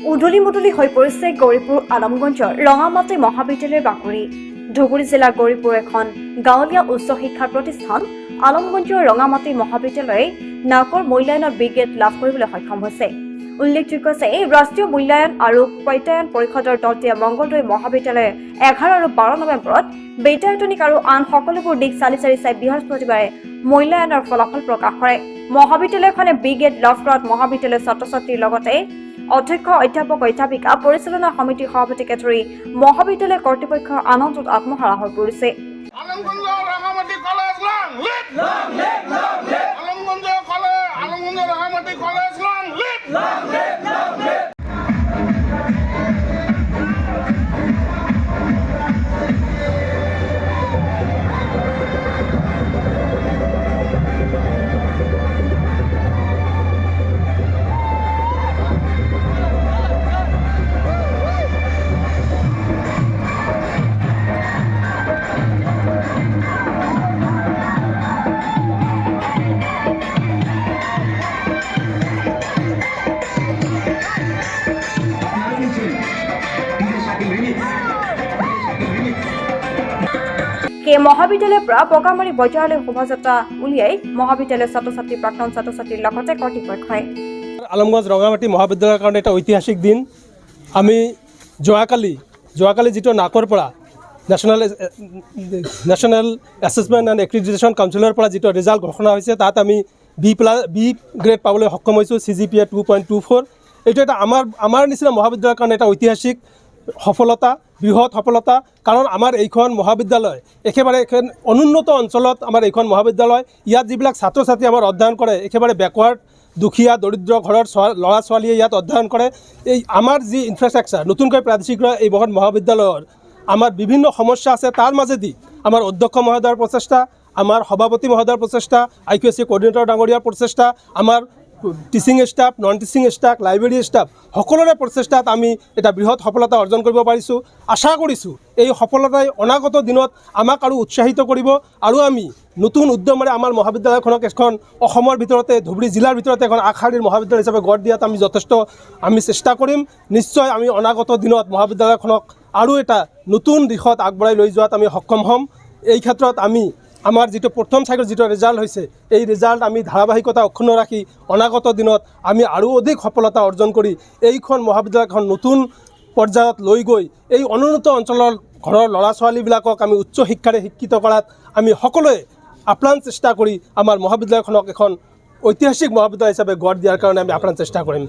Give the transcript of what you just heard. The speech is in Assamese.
উদুলি মুদুলি হৈ পৰিছে গৌৰীপুৰ আলমগঞ্জৰ ৰঙামাটি মহাবিদ্যালয়ৰ বাকৰি। ধুবুৰী জিলাৰ গৌৰীপুৰ এখন গাঁৱলীয়া উচ্চ শিক্ষা প্ৰতিষ্ঠান আলমগঞ্জৰ ৰঙামাটি মহাবিদ্যালয়ে নাকৰ মূল্যায়নত বি গ্ৰেড লাভ কৰিবলৈ সক্ষম হৈছে। উল্লেখযোগ্য যে ৰাষ্ট্ৰীয় মূল্যায়ন আৰু প্ৰত্যয়ন পৰিষদৰ দলটোৱে মংগলদৈ মহাবিদ্যালয়ে 11 আৰু 12 নৱেম্বৰত বেটায়তনিক আৰু আন সকলোবোৰ দিশ চালি চাই বৃহস্পতিবাৰে মূল্যায়নৰ ফলাফল প্ৰকাশ কৰে। মহাবিদ্যালয়খনে বি গ্ৰেড লাভ কৰাত মহাবিদ্যালয়ৰ ছাত্ৰ ছাত্ৰীৰ লগতে অধ্যক্ষ অধ্যাপক অধ্যাপিকা পৰিচালনা সমিতিৰ সভাপতিকে ধৰি মহাবিদ্যালয় কৰ্তৃপক্ষৰ আনন্দত আত্মহাৰা হৈ পৰিছে। সেই মহাবিদ্যালয়ৰ পৰা বগামাৰী বজাৰলৈ শোভাযাত্ৰা উলিয়াই মহাবিদ্যালয়ৰ ছাত্ৰ ছাত্ৰী প্ৰাক্তন ছাত্ৰ ছাত্ৰীৰ লগতে কৰ্তৃপক্ষই আলমগঞ্জ ৰঙামাটি মহাবিদ্যালয়ৰ কাৰণে এটা ঐতিহাসিক দিন। আমি যোৱাকালি যিটো নাকৰ পৰা নেশ্যনেল এছেছমেণ্ট এণ্ড এক্ৰিডিটেশ্যন কাউন্সিলৰ পৰা যিটো ৰিজাল্ট ঘোষণা হৈছে তাত আমি বি গ্ৰেড পাবলৈ সক্ষম হৈছোঁ, CGPA 2.24। এইটো এটা আমাৰ নিচিনা মহাবিদ্যালয়ৰ কাৰণে এটা ঐতিহাসিক সফলতা, বৃহৎ সফলতা। কাৰণ আমাৰ এইখন মহাবিদ্যালয় একেবাৰে এখন অনুন্নত অঞ্চলত আমাৰ এইখন মহাবিদ্যালয়। ইয়াত যিবিলাক ছাত্ৰ ছাত্ৰী আমাৰ অধ্যয়ন কৰে একেবাৰে বেকৱাৰ্ড, দুখীয়া দৰিদ্ৰ ঘৰৰ ল'ৰা ছোৱালীয়ে ইয়াত অধ্যয়ন কৰে। এই আমাৰ যি ইনফ্ৰাষ্ট্ৰাকচাৰ নতুনকৈ প্ৰাদেশিক এই মহাবিদ্যালয়ৰ আমাৰ বিভিন্ন সমস্যা আছে। তাৰ মাজেদি আমাৰ অধ্যক্ষ মহোদয়ৰ প্ৰচেষ্টা, আমাৰ সভাপতি মহোদয়ৰ প্ৰচেষ্টা, IQAC কোঅৰ্ডিনেটৰ ডাঙৰীয়াৰ প্ৰচেষ্টা, আমাৰ teaching staff, non teaching staff, library staff সকলোৰে প্ৰচেষ্টাত আমি এটা বৃহৎ সফলতা অৰ্জন কৰিব পাৰিছোঁ। আশা কৰিছোঁ এই সফলতাই অনাগত দিনত আমাক আৰু উৎসাহিত কৰিব আৰু আমি নতুন উদ্যমেৰে আমাৰ মহাবিদ্যালয়খনক এখন অসমৰ ভিতৰতে, ধুবুৰী জিলাৰ ভিতৰতে এখন আগশাৰীৰ মহাবিদ্যালয় হিচাপে গঢ় দিয়াত আমি যথেষ্ট চেষ্টা কৰিম। নিশ্চয় আমি অনাগত দিনত মহাবিদ্যালয়খনক আৰু এটা নতুন দিশত আগবঢ়াই লৈ যোৱাত আমি সক্ষম হ'ম। এই ক্ষেত্ৰত আমাৰ যিটো প্ৰথম চাইডৰ যিটো ৰিজাল্ট হৈছে এই ৰিজাল্ট আমি ধাৰাবাহিকতা অক্ষুণ্ণ ৰাখি অনাগত দিনত আমি আৰু অধিক সফলতা অৰ্জন কৰি এইখন মহাবিদ্যালয়খন নতুন পৰ্যায়ত লৈ গৈ এই অনুন্নত অঞ্চলৰ ঘৰৰ ল'ৰা ছোৱালীবিলাকক আমি উচ্চ শিক্ষাৰে শিক্ষিত কৰাত আমি সকলোৱে আপ্ৰাণ চেষ্টা কৰি আমাৰ মহাবিদ্যালয়খনক এখন ঐতিহাসিক মহাবিদ্যালয় হিচাপে গঢ় দিয়াৰ কাৰণে আমি আপ্ৰাণ চেষ্টা কৰিম।